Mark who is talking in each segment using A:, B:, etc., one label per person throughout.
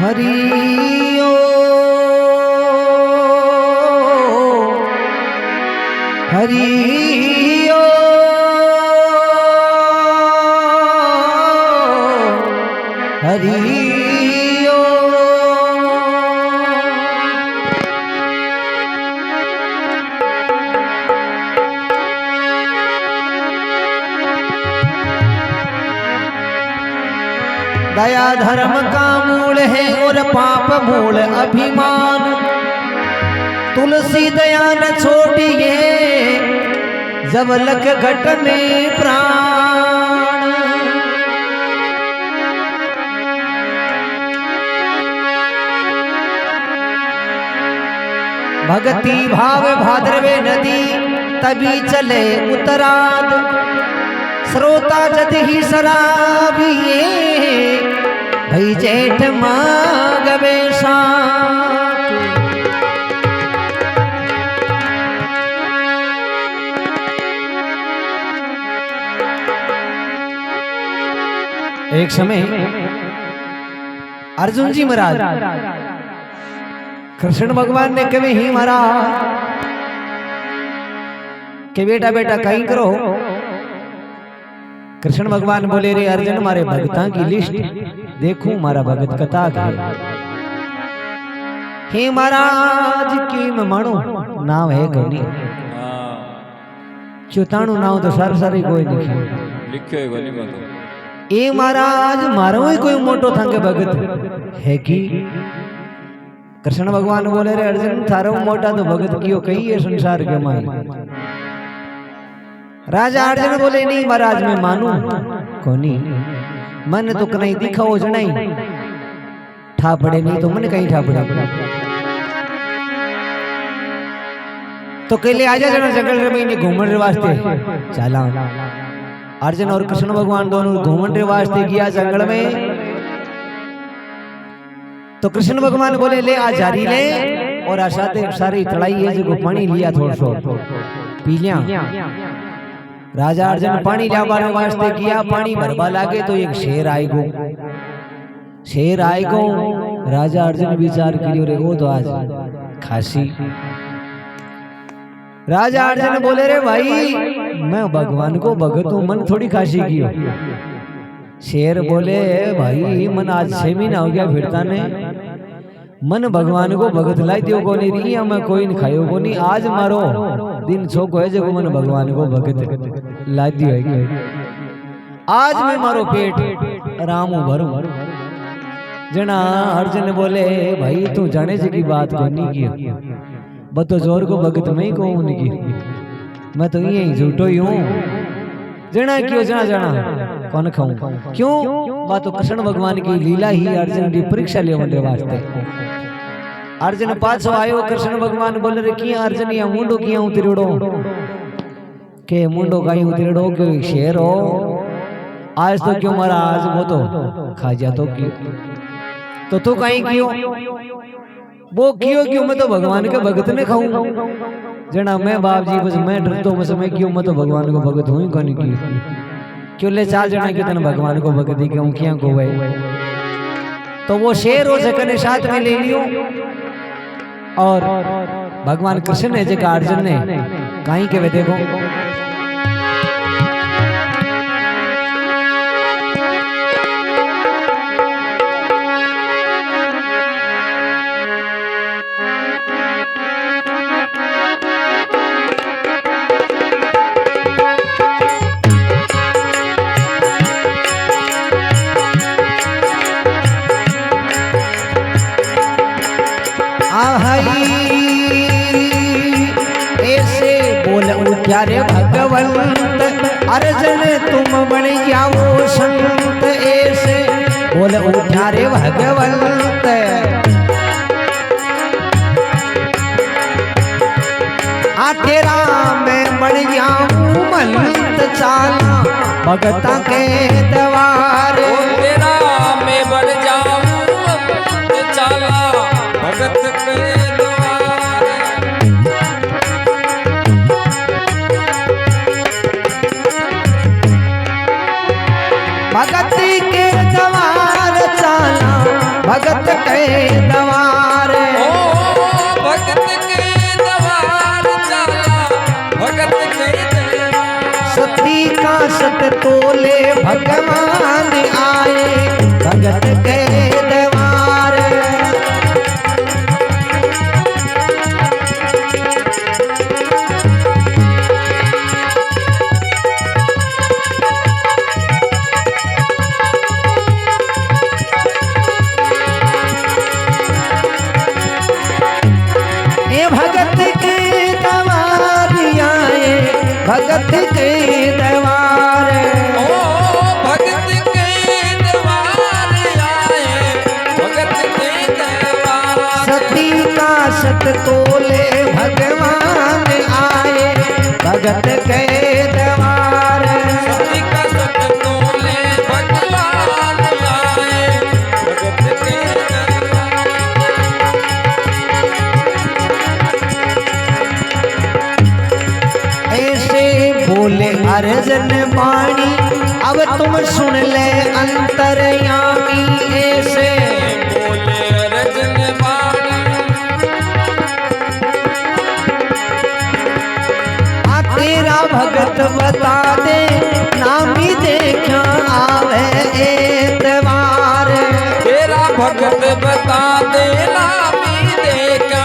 A: हरि ओ हरि ओ हरि ओ। दया धर्म का मूल है और पाप मूल अभिमान। तुलसी दया न छोड़िए जब लग घट में प्राण। भक्ति भाव भाद्रवे नदी तभी चले उत्तराद। श्रोता जद ही शराबिए भई जेठ मागवे साथ। एक समय अर्जुन जी महाराज कृष्ण भगवान ने कहे ही महाराज के बेटा बेटा कहीं करो। कृष्ण भगवान बोले रे अर्जुन मारे भगता की लिस्ट देखूं मारा भगत कथा के। हे महाराज की मैं मानो नाम है कोनी चुताणु नाम तो सारे सारे कोई नहीं
B: लिखे कोनी मत।
A: ए महाराज मारो ही कोई मोटो थांगे भगत है की। कृष्ण भगवान बोले रे अर्जुन थारो मोटा तो भगत कियो कही है संसार के माई। राजा अर्जुन बोले नहीं महाराज मैं मानू कोनी मन तो कहीं दिखाओ जनाई ठापड़े नहीं तो मन कहीं ठापड़े। तो कहले आजा जना जंगल में घूमने के वास्ते चला। अर्जुन और कृष्ण भगवान दोनों घूमने के वास्ते गया जंगल में। तो कृष्ण भगवान बोले ले आ जारी ले और आशाते सारी तड़ाई है जो पानी लिया थोड़ा सो पी लिया। राजा अर्जुन पानी लाने वास्ते किया पानी भरवा लागे तो एक शेर आएगो। शेर आएगो राजा अर्जुन विचार करियो रे वो तो आज खासी। राजा अर्जुन बोले रे भाई मैं भगवान को भगत हूं मन थोड़ी खासी की। शेर बोले भाई मन आज 6 महीना हो गया फिरता ने मन भगवान को भगत लाई दियो को नहीं रही मैं कोई नहीं खायो को नहीं। आज मारो दिन छोको है जो मन भगवान को भगत लाई दियो है। आज मैं मारो पेट रामू भरू। जना अर्जुन बोले भाई तू जाने से की बात को नहीं की बतो जोर को भगत में ही कहूं नहीं की मैं तो यही झूठो ही हूं। जना क्यों जना जना कौन खाऊं क्यों बात तो कृष्ण भगवान की लीला ही अर्जुन की परीक्षा लेने वास्ते। अर्जुन पाछो आयो कृष्ण भगवान बोले रे किया अर्जुन या मुंडो किया उतरेड़ो के मुंडो काई उतरेड़ो के शेर हो आज तो क्यों मारा आज वो तो खा जा तो क्यों तो तू काई क्यों वो क्यों मैं तो भगवान के भगत ने खाऊं। जना मैं बाप जी बस मैं डरतो बस मैं क्यों मैं तो भगवान को भगत हूं कौन की क्यों ले चाल जना कि तन भगवान को भगत ही क्यों किया को भाई। तो वो शेर हो सकने साथ में ले लियो और भगवान कृष्ण ने जगह अर्जुन ने कहीं के वे देखो ऐसे बोल उठा रे भगवंत अर्जुन तुम बन जाओ संत। ऐसे बोल उठा रे भगवंत आ तेरा मैं बन जाऊं मंत चाला भगता के द्वार।
B: तेरा मैं बन जाऊं चाला भगत के
A: भगत सती के द्वार चाला भगत के द्वार।
B: ओ भगत के द्वार चाला भगत के द्वार।
A: सती का सत तोले भगवान आए भगत के द्वार। भगत के द्वार आए भगत के द्वार।
B: ओ भगत के द्वार आए भगत के द्वार।
A: सती का सत तोले भगवान आए भगत के द्वार।
B: सती का सत तोले भगवान आए भगत के द्वार।
A: ऐसे बोले अर्जुन वाणी अब तुम सुन ले अंतर्यामी। ऐसे
B: बोले अर्जुन वाणी
A: तेरा भगत बता दे नामी देखा आवे एतवार।
B: तेरा भगत बता दे नामी देखा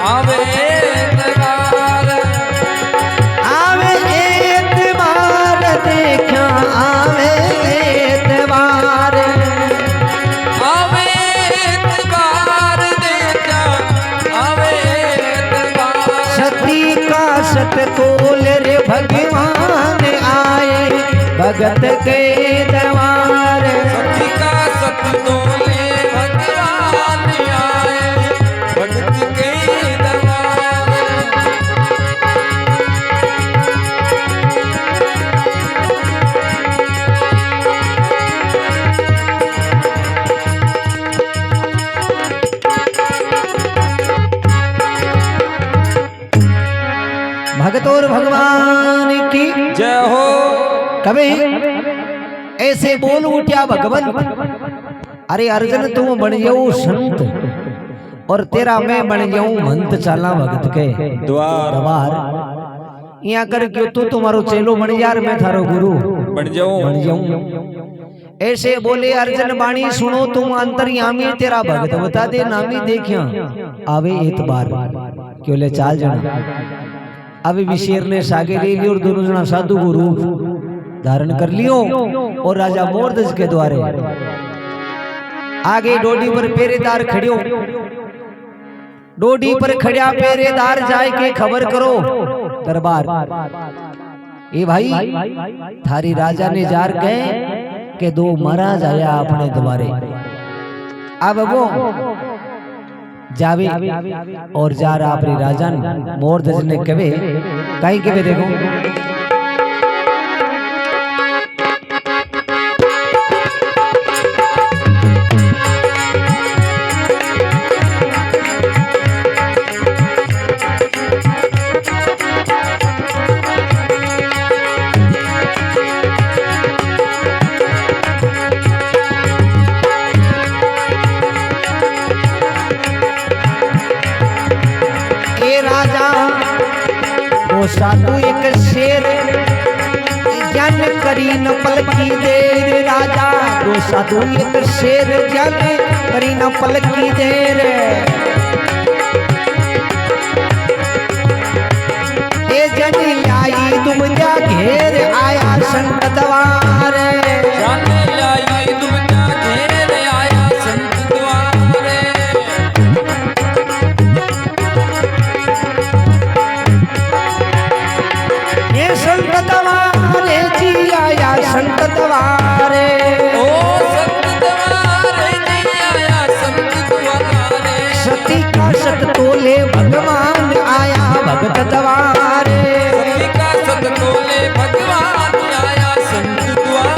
B: आवे एतवार।
A: आवे एतवार देखा आवे एतवार।
B: आवे एतवार देखा आवे एतवार।
A: सती का सत तोल रे भगवान आए भगत के द्वार।
B: सती का सत तोले भगवान आए भगत के द्वार।
A: भगत और भगवान की
B: जय हो।
A: कभी ऐसे बोल उठा भगवान, अरे अर्जुन तुम बन जाओ संत और तेरा मैं बन जाऊं मंत चाला भगत के
B: द्वार।
A: द्वार। यहाँ कर क्यों तू तुम्हारो चेलो बन यार मैं थारो गुरु
B: बन जाऊं
A: बन जाऊं। ऐसे बोले अर्जुन वाणी सुनो तुम अंतर्यामी तेरा भगत बता दे नामी देखिया आवे एतबार। क्यों ले चाल जाना अभी भी शेर ने सागे ले ली और दोनों जना साधु को रूप धारण कर लियो और राजा मोरदज के द्वारे आगे डोडी पर पेरेदार खड़ियो। डोडी पर खड़िया पेरेदार जाए के खबर करो दरबार। ए भाई थारी राजा ने जार गए के दो महाराज आया अपने द्वारे। अब वो जावे और जा रहा अपने राजन मोरदज ने कहे कहीं कहे देखो साधु एक शेर जन करी न पल की देर। राजा दो साधु एक शेर जन करी न पल की देर। ए जन लाई तुम जा घेर आया संत द्वार।
B: जन लाई तुम जा घेर आया संत द्वार।
A: संत द्वारे जी आया संत द्वारे।
B: ओ संत द्वारे जी आया संत द्वारे।
A: सती का सत तोले भगवान आया भगत द्वारे।
B: सती का सत तोले भगवान आया संत द्वारे।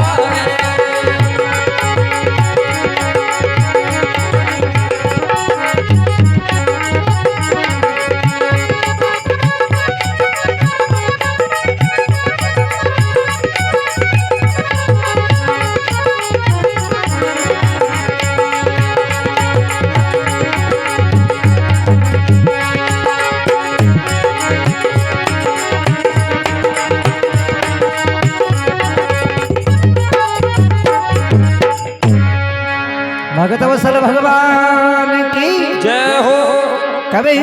A: भगत वत्सल भगवान की
B: जय हो।
A: कभी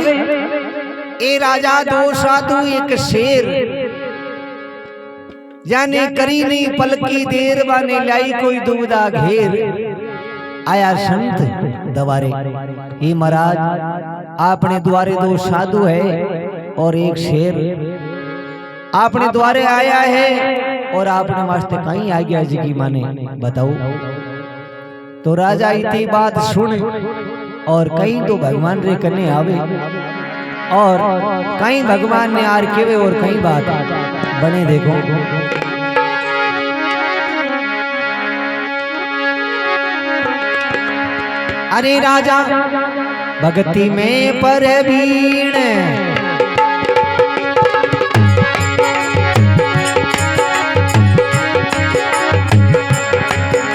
A: ए राजा दो साधु एक शेर जाने करी नहीं पलकी देर बाने लाई कोई दुविधा घेर आया संत दवारे। हे महाराज आपने द्वारे दो साधु है और एक शेर आपने द्वारे आया है और आपने वास्ते कहीं आ गया जी की माने बताओ। तो राजा इतनी बात सुन और कहीं तो भगवान रे कने आवे और कहीं भगवान ने आर केवे और कहीं बात बने। देखो अरे राजा भक्ति में परवीण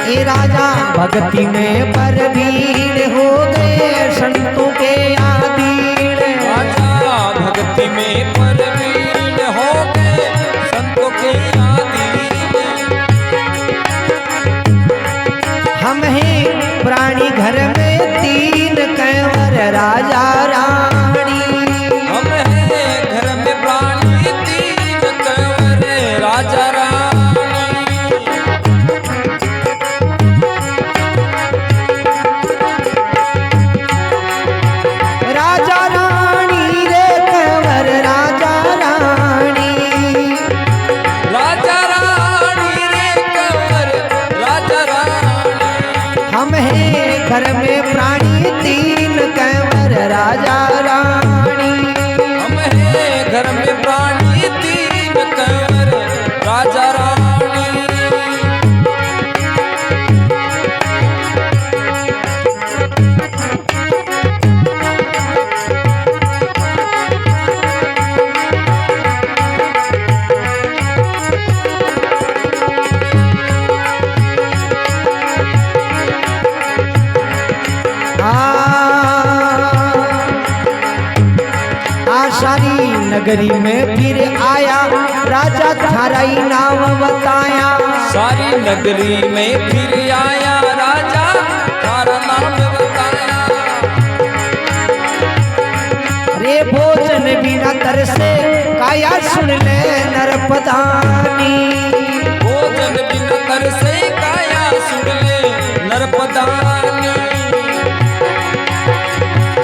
A: ए राजा भक्ति में परवीण हो गए संतों के आदीन।
B: राजा भक्ति में परवीन हो गए संतों के आदीन।
A: हम हैं प्राणी घर में तीन कंवर राजा रानी।
B: हम हैं घर में प्राणी तीन कंवर राजा रानी।
A: राजा रानी रे कंवर राजा रानी।
B: राजा रानी रे कंवर राजा रानी।
A: हम हैं घर में प्राणी तीन कंवर राजा रानी।
B: हम हैं घर में प्राणी तीन कंवर राजा रानी।
A: सारी नगरी में फिर आया राजा थाराई नाम बताया।
B: सारी नगरी में फिर आया राजा थारा नाम बताया।
A: रे भोजन बिना तरसे काया सुन ले नरपदानी।
B: भोजन बिन कर से काया सुन ले नरपदानी।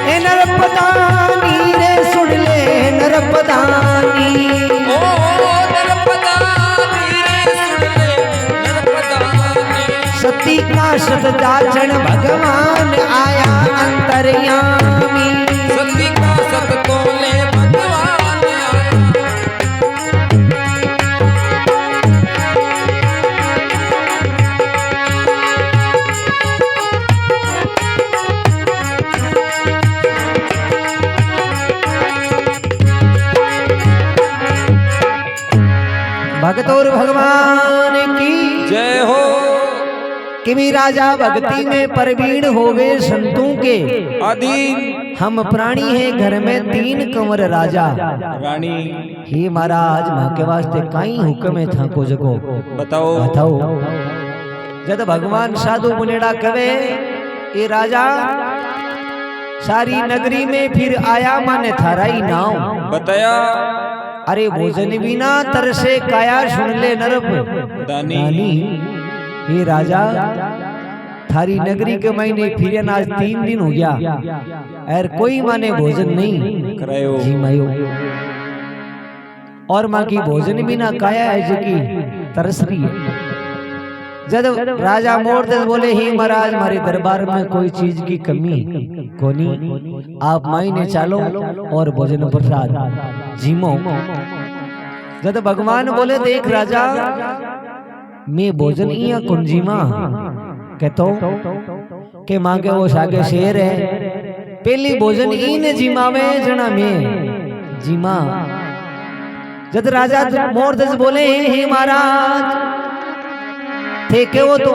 A: ए नरपदानी रे सुन ले नरपदानी।
B: ओ नरपदानी रे सुन ले नरपदानी।
A: सती का सत जाचन भगवान आया अंतर्यामी।
B: सती का सत तो ले भगवान आया।
A: भक्त और भगवान की
B: जय हो।
A: कि भी राजा भक्ति में परवीण हो गए संतों के
B: अधीन।
A: हम प्राणी हैं घर में तीन कंवर राजा
B: रानी।
A: हे महाराज मां के वास्ते काई हुक्म है था को जगो
B: बताओ।
A: बताओ। जद भगवान साधु मुनेड़ा कवे ए राजा सारी नगरी में फिर आया माने थाराई नाव
B: बताया।
A: अरे भोजन बिना तरसे काया सुन ले नरप
B: दानी।
A: हे राजा थारी नगरी के महीने फिर आज 3 दिन हो गया और कोई माने भोजन नहीं
B: करायो।
A: जी मायो और माँ की भोजन बिना काया है जो की तरस रही है। जब राजा मोड़ बोले हे महाराज हमारे दरबार में कोई चीज की कमी कोनी आप मायने चालो और भोजन प्रसाद जीमो। जब भगवान बोले देख राजा मैं भोजन इया कुंजी मां कहतो के मां के वो सागे शेर है पहली भोजन इन जीमावे जना में जीमा। जब राजा मोर बोले हे महाराज थे के वो तो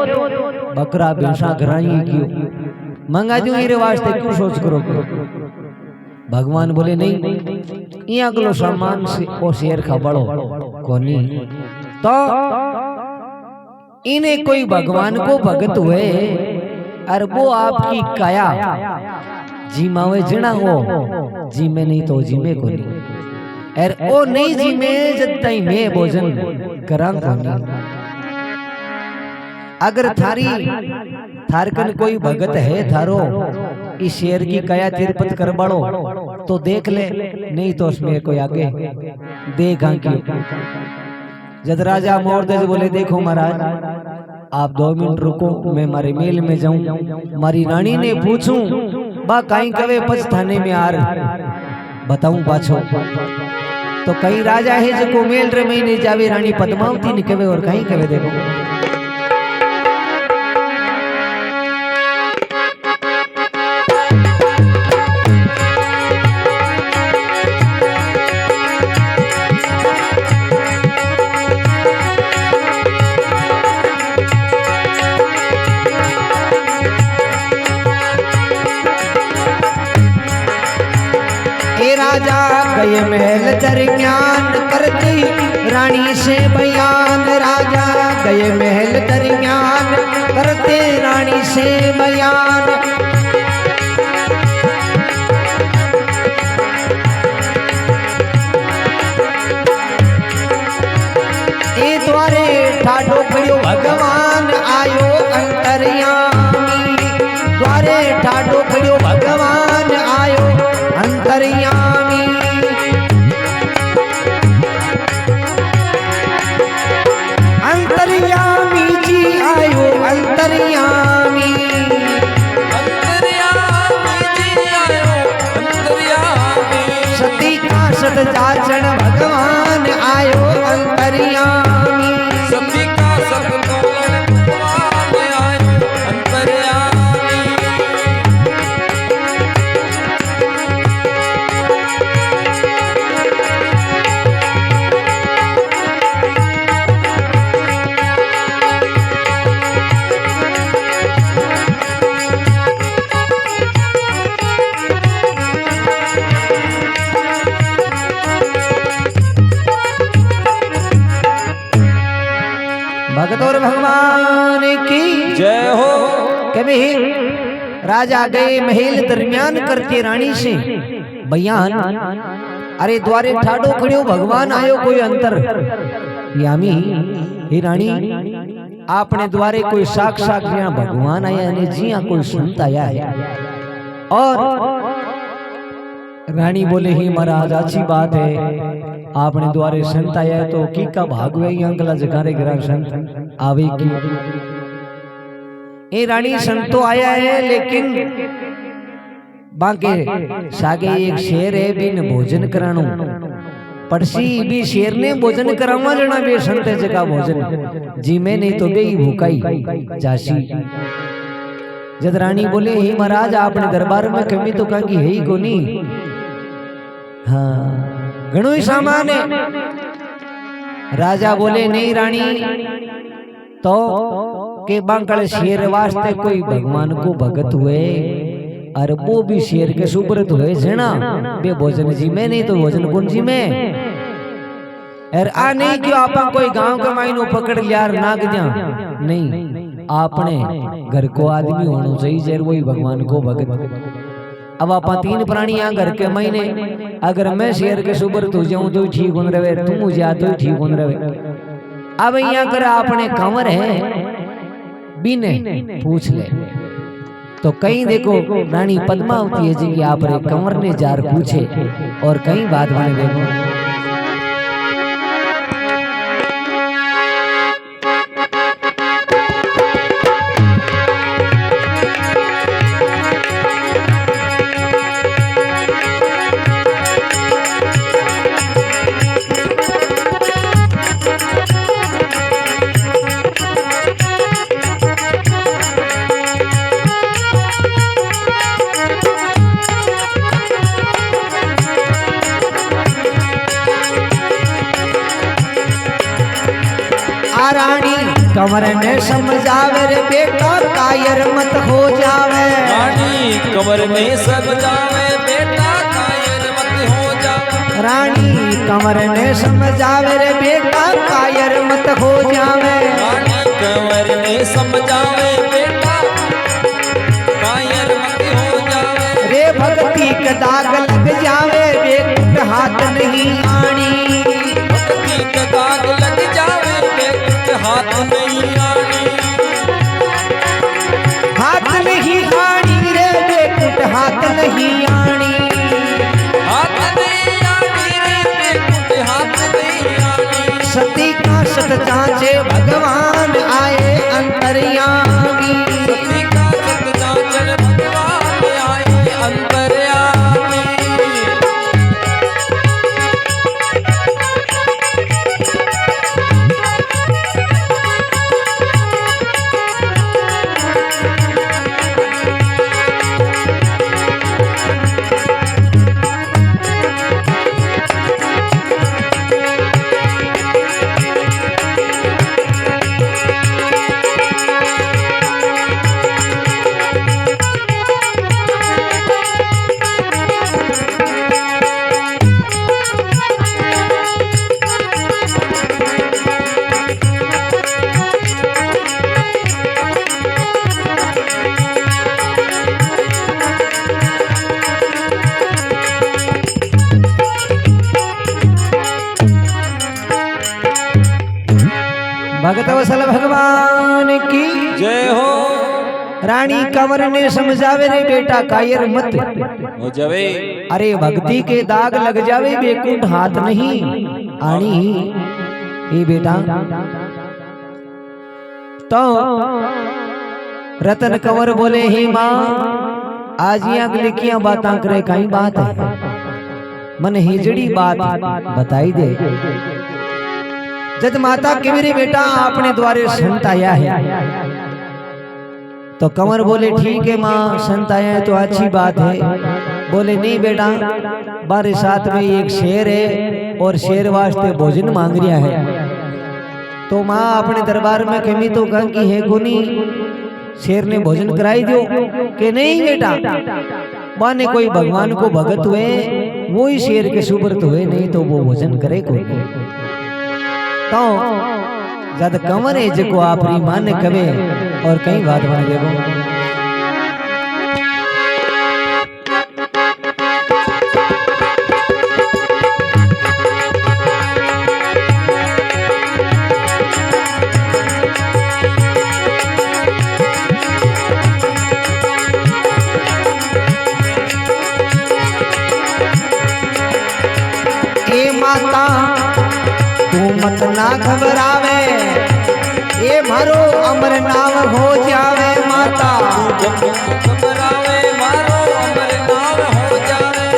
A: बकरा बेसा घराई क्यों मंगा दू मेरे वास्ते क्यों सोच करो। भगवान बोले नहीं यहाँ अगलो सामान से ओ शेर का बड़ो कोनी तो इन्हें कोई भगवान को भगत हुए और वो आपकी काया जीमावे जिना हो जीमे नहीं तो जीमे को नहीं और ओ नहीं जीमे जब तई मैं भोजन करा को नहीं। अगर थारकन कोई भगत है थारो इस शेर की काया तिरपत कर बड़ो तो देख ले, नहीं तो उसमें कोई आगे देखा की। जब राजा मोरदेज बोले देखो महाराज आप 2 मिनट रुको, मैं मारे मेल में जाऊं, मारी रानी ने पूछूं बा कहीं कवे पछताने में आर बताऊं पाछो। तो कई राजा है जो मेल रे महीने जावे रानी पद्मावती ने कवे और कहीं कवे देखो। राजा गए महल दरमियान करती रानी से बयान, राजा गए महल दरमियान करते रानी से बयान। ए द्वारे ठाडो खड़ो भगवान आयो अंतर्यामी, द्वारे ठाडो खड़ो भगवान आयो अंतर्यामी। अंतर्यामी जी आयो अंतर्यामी,
B: अंतर्यामी जी आयो अंतर्यामी।
A: सती का सत जाचन भगवान आयो अंतर्यामी,
B: सती का सत भगवान आयो अंतर्यामी।
A: भगत और भगवान की
B: जय हो।
A: कभी राजा गए महल दरमियान करते रानी से बयान, अरे द्वारे ठाडो खड़ो भगवान आयो कोई अंतर यामी। हे रानी आपने द्वारे कोई साक्षात यहाँ भगवान आया ने जी हाँ कोई संत आया है। और रानी बोले ही महाराज अच्छी बात है आपने द्वारे संत आया है तो की का भागवे अंकला जगारे ग्राम संत आवे की। ए रानी संत तो आया है लेकिन बाके सागे एक शेर है बिन भोजन करानो पड़सी भी शेर ने भोजन करावा जना बे संत जगह भोजन जी में नहीं तो बे भूखाई जासी। जद रानी बोले हे महाराज आपने दरबार में कमी तो कहा है ही को नहीं। हाँ घणो ही सामान है। राजा बोले नहीं रानी तो के बांकड़ शेर वास्ते कोई भगवान को भगत हुए और वो भी शेर के सुब्रत हुए जना बे भोजन जी में नहीं तो भोजन कौन जी में। और आ नहीं क्यों आपा कोई गांव का माइनो पकड़ लिया नाग जा नहीं, आपने घर को आदमी होना चाहिए जर वही भगवान को भगत। अब आप 3 प्राणी यहाँ घर के महीने अगर मैं शेर के सुब्रत हो जाऊं तो ठीक होन रहे, तुम हो जा तो ठीक होन रहे। अब यहाँ कर आपने कंवर है बिने पूछ ले तो कहीं देखो रानी पद्मावती है जी की आप रे कंवर ने जार पूछे और कहीं बात बने देखो। रानी कंवर ने समझावे रे बेटा कायर मत हो जावे,
B: रानी कंवर ने समझावे बेटा कायर मत हो जावे।
A: रानी कंवर ने समझावे रे बेटा कायर मत हो जावे,
B: रानी कंवर ने समझावे बेटा
A: सत जांचे भगवान आए अंतर्यामी।
B: सती का सत जांचन भगवान आए अंतर्यामी।
A: भगत वसल भगवान की
B: जय हो।
A: रानी कंवर ने समझावे रे बेटा कायर मत
B: हो जावे।
A: अरे भक्ति के दाग लग जावे बेकुंठ हाथ नहीं आनी। ये बेटा तो रतन कंवर बोले हे माँ आज यहाँ लिखिया बातां करे कई बात है मन हिजड़ी बात बताई दे। जब माता की मेरी बेटा आपने द्वारे संत आया है तो कंवर बोले ठीक है माँ संत आया है तो अच्छी बात है। बोले नहीं बेटा बारे साथ में एक शेर है और शेर वास्ते भोजन मांग रहा है। तो माँ अपने दरबार में कमी तो कहा कि है गुनी शेर ने भोजन कराई दो कि नहीं बेटा माने कोई भगवान को भगत हुए वो ही शेर के सुब्रत हुए नहीं तो वो भोजन करे कोई। तो जद कंवर है जो आप मान कवे और कई बात बन देखो। ए माता तू मत ना घबरावे ये मारो अमर नाम हो जावे माता।
B: घबरावे मारो अमर नाम हो जावे।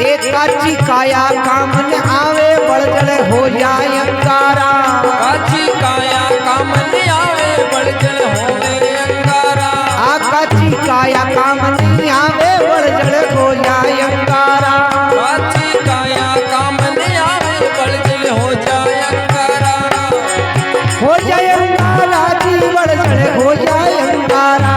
A: एक काची काया कामन आवे बड़जड़ हो जाए अंगारा।
B: काची काया कामन आवे बड़जड़ होवे अंगारा।
A: आ काची काया कामन आवे बड़जड़ हो जाए अंगारा।
B: काची काया कामन आवे बड़जड़ हो जाए अंगारा।
A: हो जाए अंगारा जी बड़जड़ हो जाए अंगारा।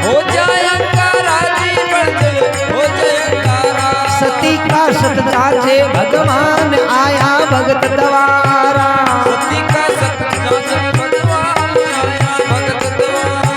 B: हो जाए अंगारा जी बड़जड़ हो जाए अंगारा।
A: सती का सत जांचे भगवान आया भगत द्वारा।
B: सती का सत जांचे भगवान आया भगत द्वारा।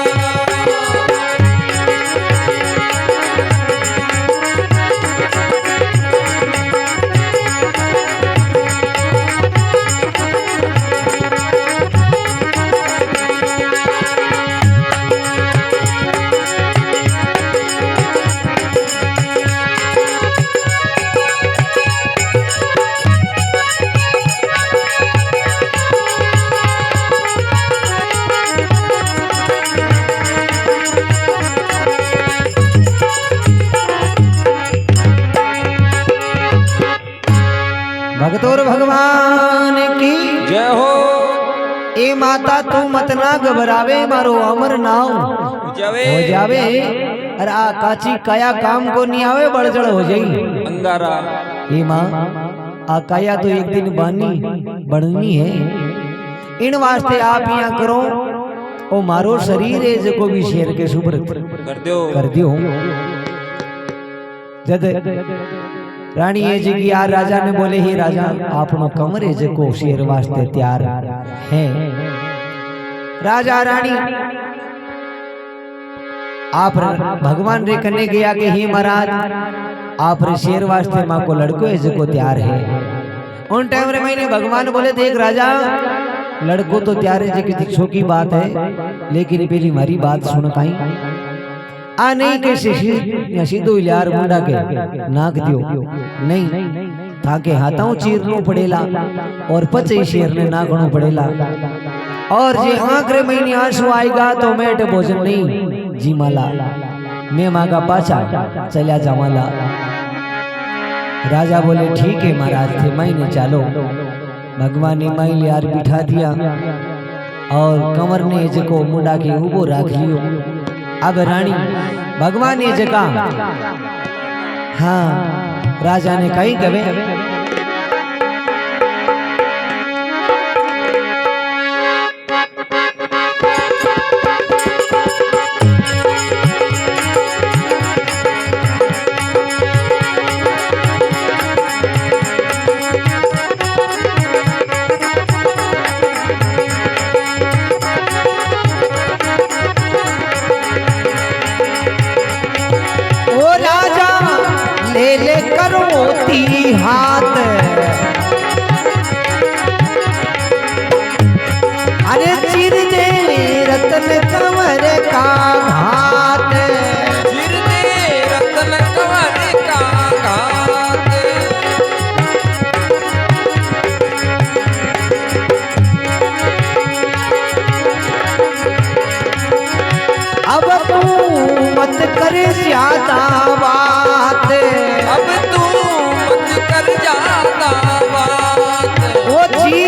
A: भगतोर भगवान की
B: जय हो।
A: ए माता तू मत ना घबरावे मारो अमर नाव
B: हो जावे।
A: हो जावे। अरे आ काची काया काम को नहीं आवे बड़जड़ हो जाई
B: अंगारा।
A: ए माँ आ काया तो एक दिन बानी बननी है इन वास्ते आप यहाँ करो ओ मारो शरीर है जो भी शेर के सुब्रत कर दियो। जद रानी ये जी यार राजा ने बोले ही राजा आपनो कंवर है जो शेर वास्ते तैयार है। राजा रानी आप भगवान रे कने गया कि हे महाराज आप रे शेर वास्ते माँ को लड़को है जो तैयार है। उन टाइम रे मैंने भगवान बोले देख राजा लड़को तो तैयार है जो दीक्षो की बात है लेकिन पहली हमारी बात सुन काई आ नहीं के सीधो यार मुंडा के नाक दियो नहीं थाके हाथों चीरनू पड़ेला और पचे शेर ने नागणू पड़ेला और जे आखिरी महीने आंसू आएगा तो मेट भोजन नहीं जी माला मैं मांगा पाचा चलिया जामाला। राजा बोले ठीक है महाराज थे महीने चालो। भगवान ने माइल यार बिठा दिया और कंवर ने जको मुंडा के उबो राख लियो। अब रानी भगवान ने जगह हाँ राजा ने कही कवे ले करोती हाथ अरे चिर दे रतन कंवर का घात
B: चिर दे रतन कंवर का घात।
A: अब तू मत करे ज्यादा बात
B: अब तू मत कर ज्यादा बात।
A: वो जी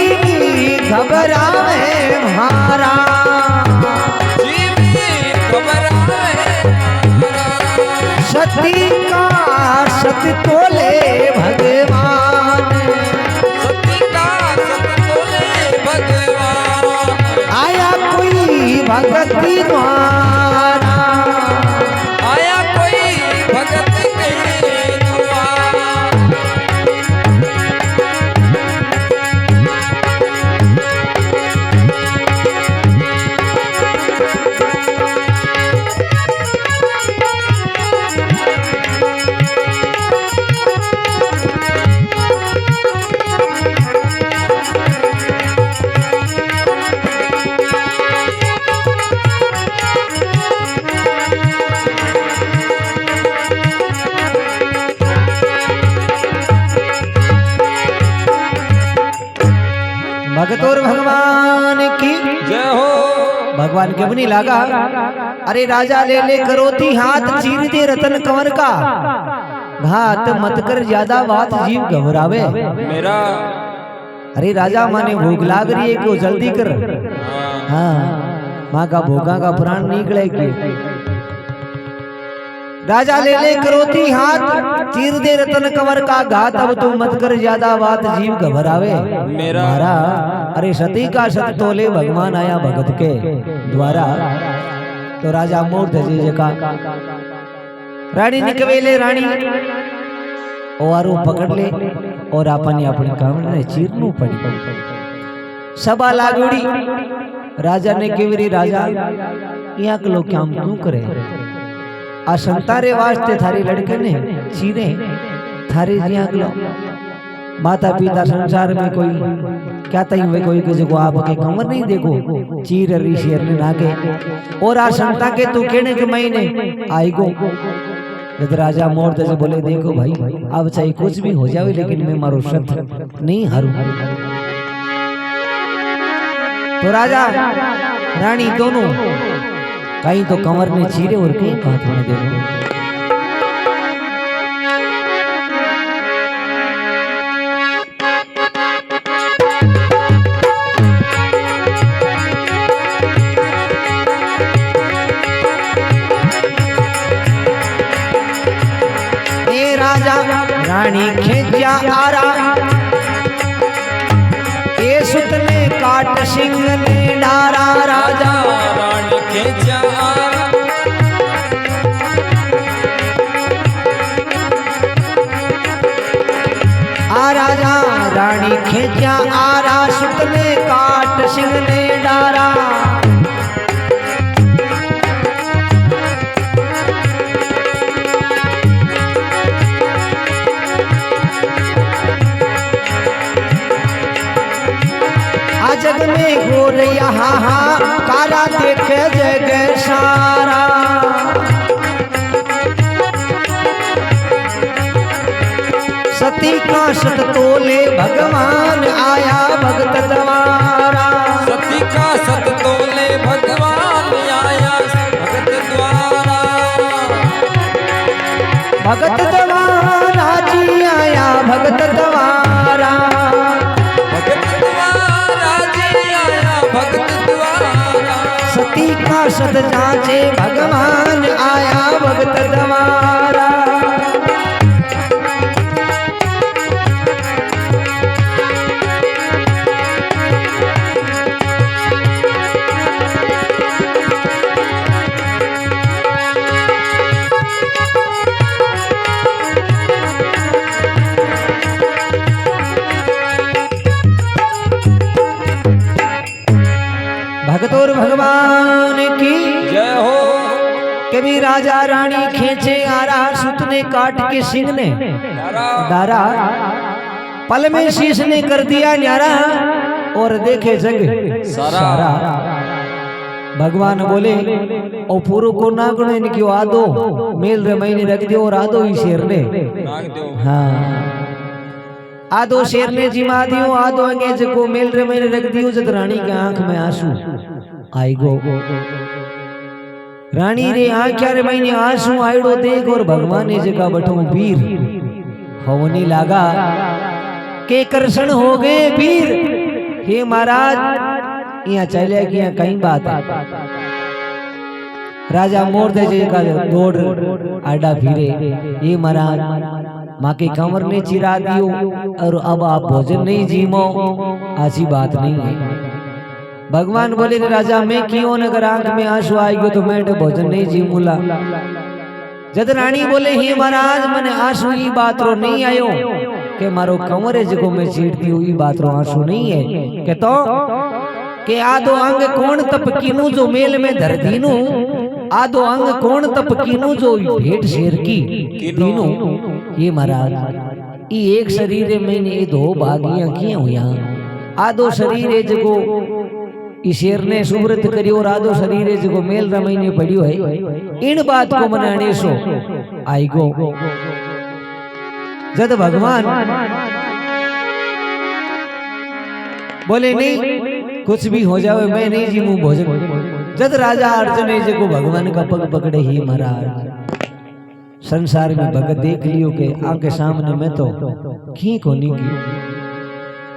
A: घबराए मारा
B: जी घबराए
A: सती का सत तोले भगवान
B: सती का सत तोले भगवान।
A: आया कोई भगती द्वारा
B: आया कोई भगत के द्वार।
A: भगतोर भगवान की
B: जय हो।
A: भगवान के बनी लागा अरे राजा ले ले करोती हाथ चीर दे रतन कंवर का घात मत कर ज्यादा बात जीव घबरावे।
B: मेरा
A: अरे राजा माने भूख लाग रही है क्यों जल्दी कर। हाँ माँ का भोगा का प्राण निकले की। राजा ले ले करोती हाथ चीर दे रतन कंवर का घात अब तू मत कर ज्यादा बात जीव घबरावे।
B: मेरा
A: अरे सती का सत तोले भगवान आया भगत के द्वारा। तो राजा मोर धजे का रानी निकवेले रानी ओवारू पकड़ ले और अपने अपने काम ने चीरनू पड़ी। सभा लागुड़ी राजा ने केवरी राजा यहाँ के लोग काम क्यों करे आ संतारे वास्ते थारे लड़के ने चीरे थारे जिया के माता पिता संसार में कोई क्या तई हुए कोई के जो आपके कंवर नहीं देखो चीर री शेर ने नाके और आ संता के तू कहने के महीने आई गो। जब राजा मोर से बोले देखो भाई अब चाहे कुछ भी हो जावे लेकिन मैं मारो शत्रु नहीं हारू। तो राजा रानी दोनों कहीं तो कंवर ने चीरे और कहीं हाथ में देखो। राजा रानी खिंचा आरा ये सुत ने काट सिंह ने डारा। राजा
B: रानी खिंचा
A: आ राजा रानी खिंचा आरा सुत ने काट सिंह ने डारा। जग में घोर यहाँ कारा देख जग सारा। सत सती का सत तोले भगवान आया भगत द्वारा।
B: सती का सत तोले भगवान आया भगत द्वारा।
A: भगत द्वारा जी आया भगत द्वारा।
B: भगत द्वारा जी आया भगत द्वारा।
A: सती का सत जांचे भगवान आया भगत द्वारा। भगत और भगवान की
B: जय हो।
A: कभी राजा रानी खींचे आरा सुत ने काट के सिंह ने डारा। पल में शीश ने कर दिया न्यारा और देखे जग सारा। भगवान बोले ओ पूरो को नागण इनकी आदो मेल रे महीने रख दियो और आदो ही शेर ने हाँ आदो शेर ने जिमा दियो आदो अंगेज को मेल रे महीने रख दियो। जब रानी की आंख में आंसू आई गो रानी रे आंख रे महीने आंसू आईडो देख और भगवान ने जगह बठो वीर होने लागा के कर्षण हो गए वीर। हे महाराज यहाँ चले कि यहाँ कहीं बात है। राजा मोर दे जी का दौड़ आडा फिरे। ये महाराज माँ के कंवर ने चिरा दियो और अब आप भोजन नहीं जीमो ऐसी बात नहीं है। भगवान बोले राजा मैं क्यों अगर आंख में आंसू आएगी तो मैं भोजन नहीं जीमूला। जद रानी बोले हे महाराज मैंने आंसू ई बात रो नहीं आयो के मारो कंवर है जको मैं चीट दियो ई बात रो आंसू नहीं है के तो के आदो अंग कौन तप कीनू जो मेल में धर दीनू। आदो अंग कौन तप कीनू जो भेंट शेर की दीनू। ये महाराज ई एक शरीर में ने दो भागियां किया हुआ। आदो शरीर है जको ई शेर ने सुव्रत करियो और आदो शरीर है जको मेल रमईने पड़ियो है। इन बात को मनाने सो आई गो। जद भगवान बोले नहीं कुछ भी हो जावे मैं नहीं जीमू भोजन। जद राजा अर्जुन जी को भगवान का पग पकड़े ही महाराज संसार में भगत देख लियो के आंख सामने में तो की कोनी की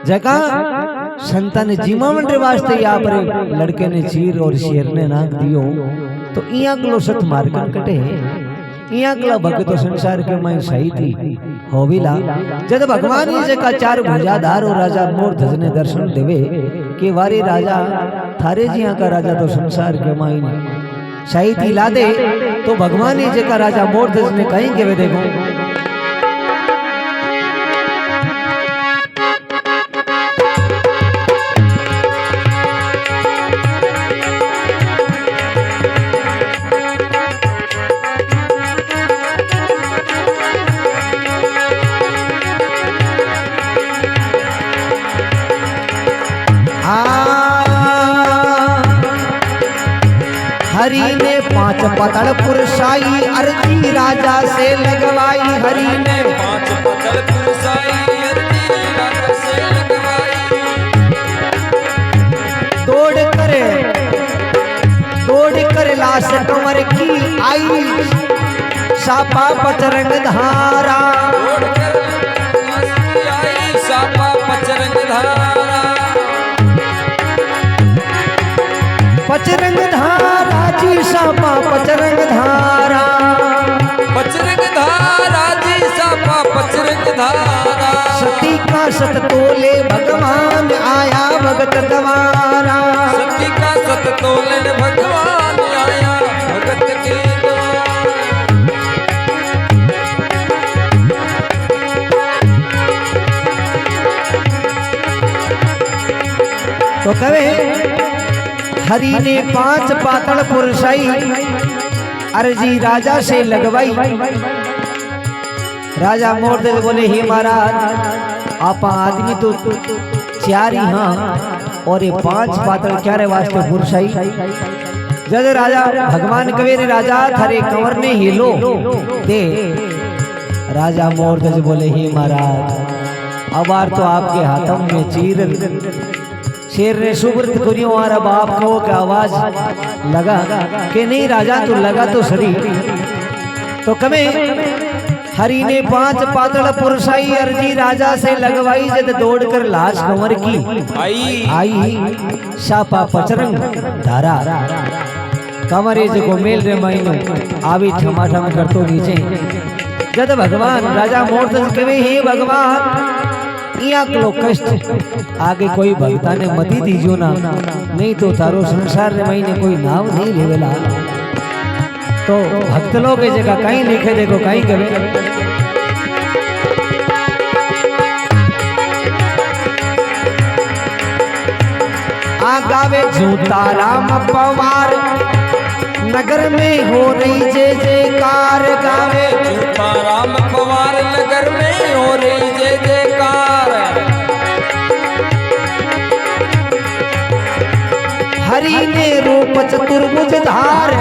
A: जगह संतान जीवावन रे वास्ते यहाँ पर लड़के ने चीर और शेर ने नाक दियो तो इया कलो सत मारकन कटे इया कला भगत संसार के मैं सही थी होविला। जद भगवान जी का चार भुजाधार और राजा मोर ध्वज ने दर्शन देवे के वारे राजा थारे जिया का राजा तो संसार के मायने सही थी ला दे। तो भगवान जी का राजा मोर ध्वज ने कहीं के वे देखो हरि ने पांच पतड़ पुरसाई अर्जी राजा से लगवाई। हरि ने
B: पांच पतड़ पुरसाई अर्जी राजा से लगवाई। दौड़ कर लाश कंवर की आई सापा पचरंग धारा। दौड़ कर लाश की आई सापा पचरंग धारा।
A: पचरंग धारा जी सापा पचरंग धारा।
B: पचरंग धारा जी सापा पचरंग धारा।
A: सती का सत तोले भगवान आया भगत द्वारा।
B: सती का सत तोले भगवान आया भगत के द्वारा।
A: तो कहे हरि ने पांच पातड़ पुरसाई अर्जी राजा से लगवाई। राजा मोर ध्वज बोले हे महाराज आप आदमी तो चार ही हाँ और ये पांच पातड़ क्या रे वास्ते पुरसाई। जद राजा भगवान कवे रे राजा थारे कंवर ने हिलो दे राजा मोरध्वज बोले ही महाराज अब बार तो आपके हाथों में चीर। शेर ने सुब्रत कुरियों और बाप को क्या आवाज लगा कि नहीं राजा तू लगा तो सरी तो कमे हरि ने 5 पातड़ पुरसाई अर्जी राजा से लगवाई जद दौड़कर लाश कंवर की आई शापा पचरंग धारा कंवरे जो मेल रे माइनो आवी ठमाठम करतो नीचे जद भगवान राजा मोरध्वज कहे हे भगवान इया कलो कष्ट आगे कोई भक्ता ने मती दीजो ना नहीं तो तारो संसार रे महीने कोई नाव नहीं लेवेला तो भक्त लोग ये जगह कहीं लिखे देखो कहीं कहे आ गावे जूता राम पवार नगर में हो रही जय जयकार गावे
B: जूता राम पवार नगर में हो रही जय जयकार
A: हरि ने रूप चतुर्भुज धार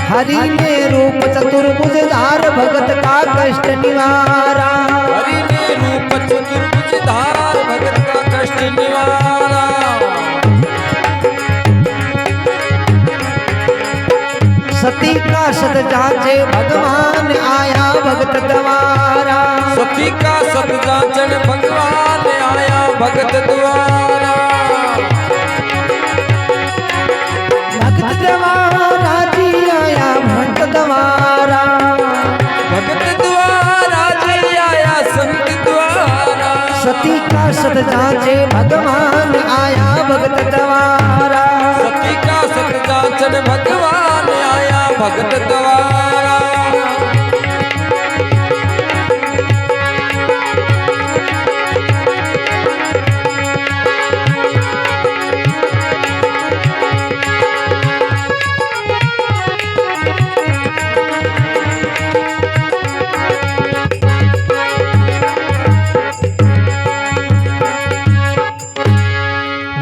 A: हरि ने रूप चतुर्भुज धार भगत का कष्ट निवारा
B: हरि ने रूप चतुर्भुज धार भगत का कष्ट निवारा
A: सती का सत जांचे भगवान आया भगत द्वारा
B: सती का सत जांचन भगवान आया भगत द्वारा
A: भगत द्वारा जी आया भक्त द्वारा
B: भगत द्वारा जी आया संत द्वारा
A: सती का सत जांचे भगवान आया भगत द्वारा
B: सती का सत जांचन भगवान आया भगत द्वारा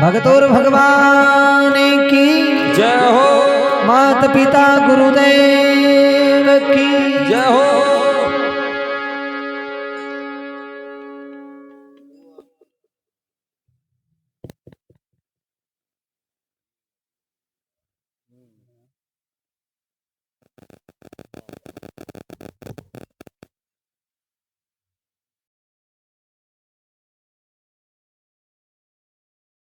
A: भगत और भगवान की
B: जय हो
A: माता पिता गुरुदेव की
B: जय हो।